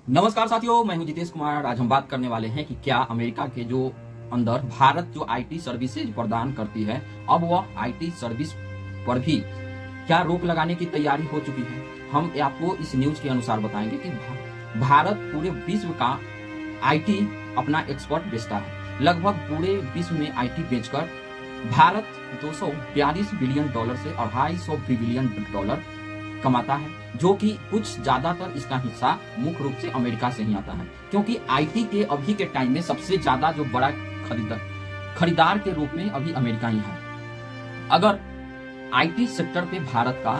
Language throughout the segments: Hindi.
नमस्कार साथियों, मैं हूं जितेश कुमार। आज हम बात करने वाले हैं कि क्या अमेरिका के जो अंदर भारत जो आईटी सर्विसेज प्रदान करती है, अब वह आईटी सर्विस पर भी क्या रोक लगाने की तैयारी हो चुकी है। हम आपको इस न्यूज के अनुसार बताएंगे कि भारत पूरे विश्व का आईटी अपना एक्सपर्ट बेचता है। लगभग पूरे विश्व में आईटी बेचकर भारत $242 बिलियन से $250 बिलियन कमाता है, जो कि कुछ ज्यादातर इसका हिस्सा मुख्य रूप से अमेरिका से ही आता है, क्योंकि आईटी के अभी के टाइम में सबसे ज्यादा जो बड़ा खरीदार के रूप में अभी अमेरिका ही है। अगर आईटी सेक्टर पे भारत का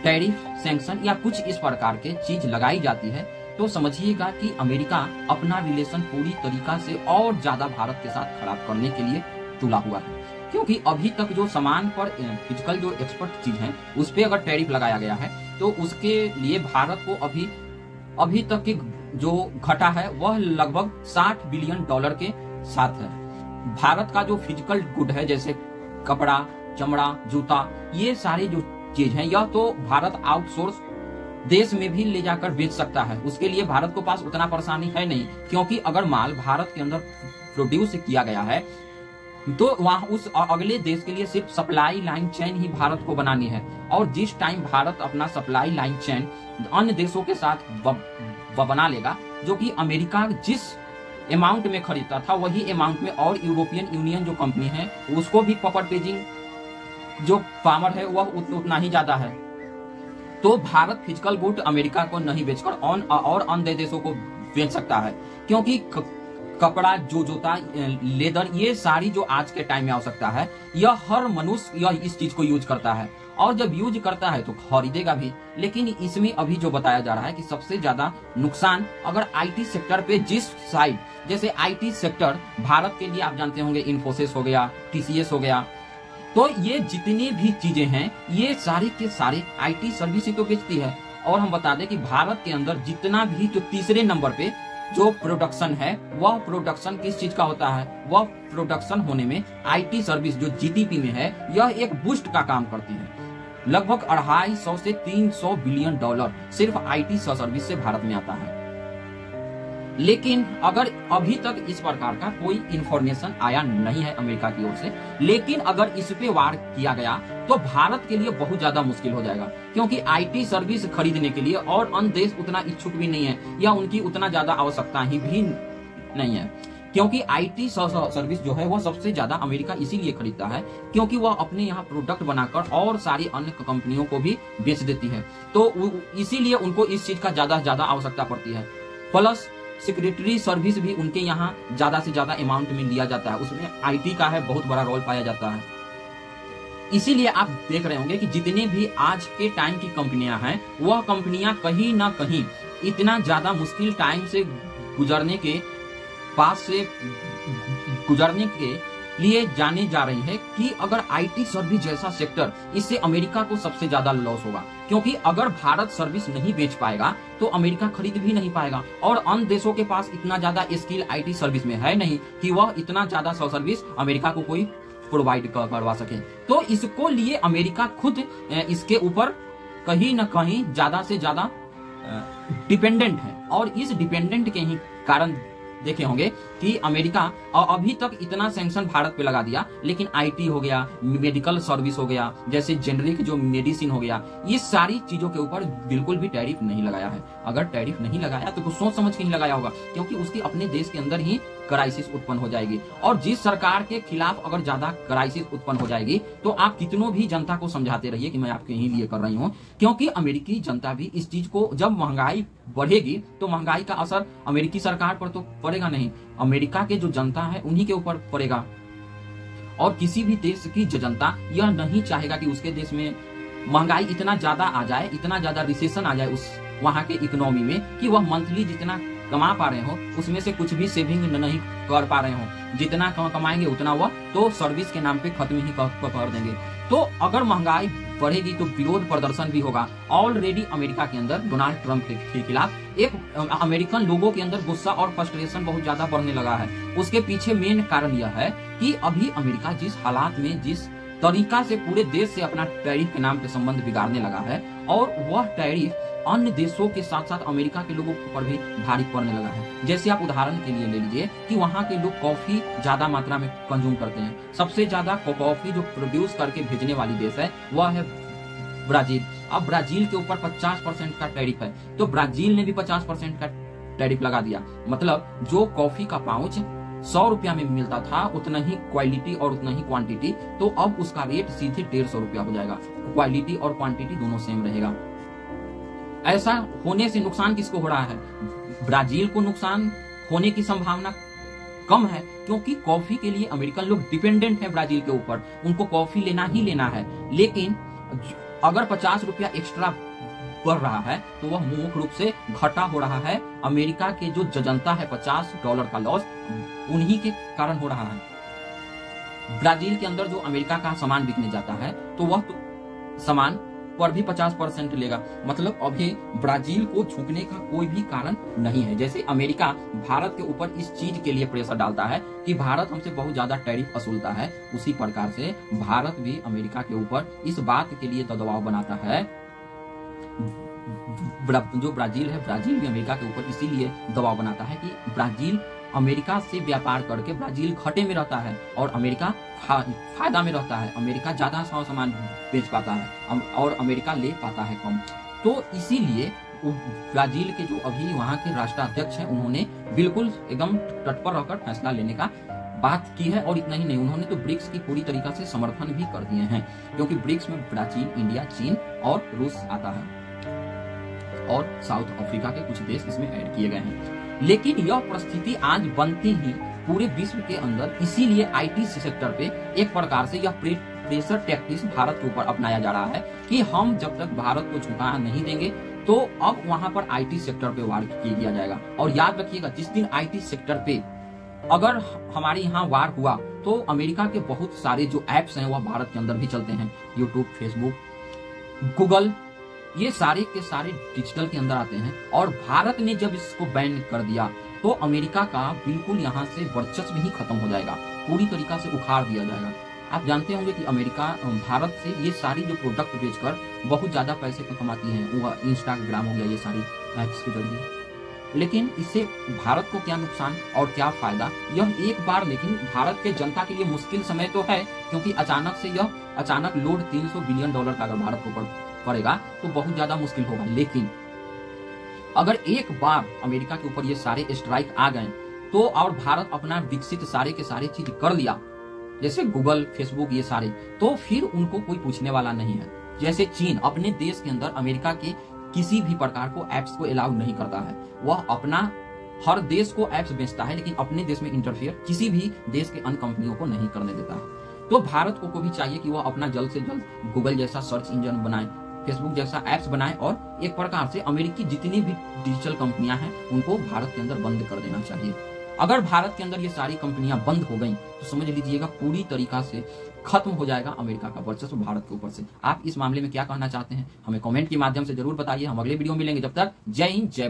टैरिफ, सैंक्शन या कुछ इस प्रकार के चीज लगाई जाती है तो समझिएगा कि अमेरिका अपना रिलेशन पूरी तरीका से और ज्यादा भारत के साथ खराब करने के लिए तुला हुआ है। क्योंकि अभी तक जो सामान पर फिजिकल जो एक्सपर्ट चीज है उस पे अगर टैरिफ लगाया गया है तो उसके लिए भारत को अभी तक की जो घटा है वह लगभग $60 बिलियन के साथ है। भारत का जो फिजिकल गुड है जैसे कपड़ा, चमड़ा, जूता, ये सारी जो चीज है यह तो भारत आउटसोर्स देश में भी ले जाकर बेच सकता है। उसके लिए भारत को पास उतना परेशानी है नहीं, क्योंकि अगर माल भारत के अंदर प्रोड्यूस किया गया है तो वहां उस अगले देश के लिए सिर्फ सप्लाई लाइन चेन ही भारत को बनानी है। और जिस टाइम भारत अपना सप्लाई लाइन चेन अन्य देशों के साथ बना लेगा, जो कि अमेरिका जिस अमाउंट में खरीदता था वही अमाउंट में और यूरोपियन यूनियन जो कंपनी है उसको भी पॉपर पेजिंग जो पावर है वह उतना ही ज्यादा है, तो भारत फिजिकल गुड अमेरिका को नहीं बेचकर और अन्य देशों को बेच सकता है। क्योंकि कपड़ा, जो जूता, लेदर, ये सारी जो आज के टाइम में आवश्यकता है यह हर मनुष्य यह इस चीज को यूज करता है, और जब यूज करता है तो खरीदेगा भी। लेकिन इसमें अभी जो बताया जा रहा है कि सबसे ज्यादा नुकसान अगर आईटी सेक्टर पे जिस साइड, जैसे आईटी सेक्टर भारत के लिए आप जानते होंगे इन्फोसिस हो गया, टीसीएस हो गया, तो ये जितनी भी चीजें हैं ये सारे के सारे आईटी सर्विस ही तो बेचती है। और हम बता दें कि भारत के अंदर जितना भी जो तीसरे नंबर पे जो प्रोडक्शन है वह प्रोडक्शन किस चीज का होता है, वह प्रोडक्शन होने में आईटी सर्विस जो जीडीपी में है यह एक बूस्ट का काम करती है। लगभग $250 से $300 बिलियन सिर्फ आईटी सर्विस से भारत में आता है। लेकिन अगर अभी तक इस प्रकार का कोई इंफॉर्मेशन आया नहीं है अमेरिका की ओर से, लेकिन अगर इस पे वार किया गया तो भारत के लिए बहुत ज्यादा मुश्किल हो जाएगा, क्योंकि आईटी सर्विस खरीदने के लिए और अन्य देश उतना इच्छुक भी नहीं है या उनकी उतना ज्यादा आवश्यकता ही भी नहीं है। क्योंकि आईटी सर्विस जो है वह सबसे ज्यादा अमेरिका इसीलिए खरीदता है क्योंकि वह अपने यहाँ प्रोडक्ट बनाकर और सारी अन्य कंपनियों को भी बेच देती है, तो इसीलिए उनको इस चीज का ज्यादा आवश्यकता पड़ती है। प्लस सिक्योरिटी सर्विस भी उनके यहाँ ज्यादा से ज्यादा अमाउंट में लिया जाता है, उसमें आईटी का है बहुत बड़ा रोल पाया जाता है। इसीलिए आप देख रहे होंगे कि जितने भी आज के टाइम की कंपनियां हैं वह कंपनियां कहीं ना कहीं इतना ज्यादा मुश्किल टाइम से गुजरने के लिए जाने जा रही है कि अगर आईटी सर्विस जैसा सेक्टर, इससे अमेरिका को सबसे ज्यादा लॉस होगा। क्योंकि अगर भारत सर्विस नहीं बेच पाएगा तो अमेरिका खरीद भी नहीं पाएगा, और अन्य देशों के पास इतना ज्यादा स्किल आईटी सर्विस में है नहीं कि वह इतना ज्यादा सर्विस अमेरिका को कोई प्रोवाइड करवा सके। तो इसको लिए अमेरिका खुद इसके ऊपर कहीं न कहीं ज्यादा से ज्यादा डिपेंडेंट है, और इस डिपेंडेंट के ही कारण देखे होंगे कि अमेरिका अभी तक इतना सैंक्शन भारत पे लगा दिया, लेकिन आईटी हो गया, मेडिकल सर्विस हो गया, जैसे जेनरिक जो मेडिसिन हो गया, ये सारी चीजों के ऊपर बिल्कुल भी टैरिफ नहीं लगाया है। अगर टैरिफ नहीं लगाया तो कुछ सोच समझ के ही लगाया होगा, क्योंकि उसकी अपने देश के अंदर ही क्राइसिस उत्पन्न हो जाएगी। और जिस सरकार के खिलाफ अगर ज्यादा क्राइसिस उत्पन्न हो जाएगी तो आप कितनों भी जनता को समझाते रहिए कि मैं आपके ही लिए कर रही हूँ, क्योंकि अमेरिकी जनता भी इस चीज को, जब महंगाई बढ़ेगी तो महंगाई का असर अमेरिकी सरकार पर तो पड़ेगा नहीं, अमेरिका के जो जनता है उन्हीं के ऊपर पड़ेगा। और किसी भी देश की जनता यह नहीं चाहेगा कि उसके देश में महंगाई इतना ज्यादा आ जाए, इतना ज्यादा रिसेशन आ जाए उस वहां के इकोनॉमी में कि वह मंथली जितना कमा पा रहे हो उसमें से कुछ भी सेविंग नहीं कर पा रहे हो, जितना कमाएंगे उतना वह तो सर्विस के नाम पे खत्म ही कर देंगे। तो अगर महंगाई बढ़ेगी तो विरोध प्रदर्शन भी होगा। ऑलरेडी अमेरिका के अंदर डोनाल्ड ट्रंप के खिलाफ एक अमेरिकन लोगों के अंदर गुस्सा और फ्रस्ट्रेशन बहुत ज्यादा बढ़ने लगा है। उसके पीछे मेन कारण यह है कि अभी अमेरिका जिस हालात में, जिस तरीका से पूरे देश से अपना टैरिफ के नाम पे संबंध बिगाड़ने लगा है, और वह टैरिफ अन्य देशों के साथ साथ अमेरिका के लोगों पर भी भारी पड़ने लगा है। जैसे आप उदाहरण के लिए ले लीजिए कि वहाँ के लोग कॉफी ज्यादा मात्रा में कंज्यूम करते हैं। सबसे ज्यादा कॉफी जो प्रोड्यूस करके भेजने वाली देश है वह है ब्राजील। अब ब्राजील के ऊपर 50% का टैरिफ है, तो ब्राजील ने भी 50% का टैरिफ लगा दिया। मतलब जो कॉफी का पाउच 100 रुपया में मिलता था, उतना ही क्वालिटी और उतना ही क्वांटिटी, तो अब उसका रेट सीधे 150 रुपया हो जाएगा। क्वालिटी और क्वांटिटी दोनों सेम रहेगा। ऐसा होने से नुकसान किसको हो रहा है? ब्राजील को नुकसान होने की संभावना कम है, क्योंकि कॉफी के लिए अमेरिकन लोग डिपेंडेंट है ब्राजील के ऊपर, उनको कॉफी लेना ही लेना है। लेकिन अगर 50 रुपया एक्स्ट्रा बढ़ रहा है तो वह मुख्य रूप से घाटा हो रहा है। अमेरिका के जो जनता है $50 का लॉस उन्हीं के कारण हो रहा है। ब्राजील के अंदर जो अमेरिका का सामान बिकने जाता है तो वह सामान पर भी 50% लेगा। मतलब अभी ब्राजील को झुकने का कोई भी कारण नहीं है। जैसे अमेरिका भारत के ऊपर इस चीज के लिए प्रेशर डालता है कि भारत हमसे बहुत ज्यादा टैरिफ वसूलता है, उसी प्रकार से भारत भी अमेरिका के ऊपर इस बात के लिए दबाव बनाता है। जो ब्राजील है, ब्राजील भी अमेरिका के ऊपर इसीलिए दबाव बनाता है कि ब्राजील अमेरिका से व्यापार करके ब्राजील घाटे में रहता है और अमेरिका फायदा में रहता है। अमेरिका ज्यादा सामान बेच पाता है और अमेरिका ले पाता है कम। तो इसीलिए ब्राजील के जो अभी वहाँ के राष्ट्राध्यक्ष हैं, उन्होंने बिल्कुल एकदम तट पर रहकर फैसला लेने का बात की है। और इतना ही नहीं, उन्होंने तो ब्रिक्स की पूरी तरीका से समर्थन भी कर दिए हैं, क्योंकि ब्रिक्स में ब्राजील, इंडिया, चीन और रूस आता है और साउथ अफ्रीका के कुछ देश इसमें ऐड किए गए हैं। लेकिन यह परिस्थिति आज बनती ही पूरे विश्व के अंदर, इसीलिए आईटी सेक्टर पे एक प्रकार से यह प्रेशर टैक्टिक्स भारत के ऊपर अपनाया जा रहा है कि हम जब तक भारत को झुका नहीं देंगे तो अब वहां पर आईटी सेक्टर पे वार किया जाएगा। और याद रखिएगा, जिस दिन आईटी सेक्टर पे अगर हमारे यहाँ वार हुआ तो अमेरिका के बहुत सारे जो एप्स हैं वह भारत के अंदर भी चलते हैं। यूट्यूब, फेसबुक, गूगल, ये सारे के सारे डिजिटल के अंदर आते हैं। और भारत ने जब इसको बैन कर दिया तो अमेरिका का बिल्कुल यहाँ से वर्चस्व ही खत्म हो जाएगा, पूरी तरीका से उखाड़ दिया जाएगा। आप जानते होंगे कि अमेरिका भारत से ये सारी जो प्रोडक्ट बेचकर बहुत ज्यादा पैसे कमाती है, वो इंस्टाग्राम हो गया, ये सारी एप्स के जरिए। लेकिन इससे भारत को क्या नुकसान और क्या फायदा, यह एक बार लेकिन भारत के जनता के लिए मुश्किल समय तो है, क्योंकि अचानक लोड $300 बिलियन का अगर भारत को पड़ेगा तो बहुत ज्यादा मुश्किल होगा। लेकिन अगर एक बार अमेरिका के ऊपर ये सारे स्ट्राइक आ गए तो, और भारत अपना विकसित सारे के सारे चीज कर लिया, जैसे गूगल, फेसबुक, ये सारे, तो फिर उनको कोई पूछने वाला नहीं है। जैसे चीन अपने देश के अंदर अमेरिका के किसी भी प्रकार को एप्स को अलाउ नहीं करता है, वह अपना हर देश को एप्स बेचता है, लेकिन अपने देश में इंटरफेयर किसी भी देश के अन्य कंपनियों को नहीं करने देता है। तो भारत को भी चाहिए कि वह अपना जल्द से जल्द गूगल जैसा सर्च इंजन बनाए, फेसबुक जैसा एप्स बनाए, और एक प्रकार से अमेरिकी जितनी भी डिजिटल कंपनियां हैं उनको भारत के अंदर बंद कर देना चाहिए। अगर भारत के अंदर ये सारी कंपनियां बंद हो गई तो समझ लीजिएगा पूरी तरीका से खत्म हो जाएगा अमेरिका का वर्चस्व भारत के ऊपर से। आप इस मामले में क्या कहना चाहते हैं, हमें कमेंट के माध्यम से जरूर बताइए। हम अगले वीडियो में मिलेंगे, जब तक जय हिंद, जय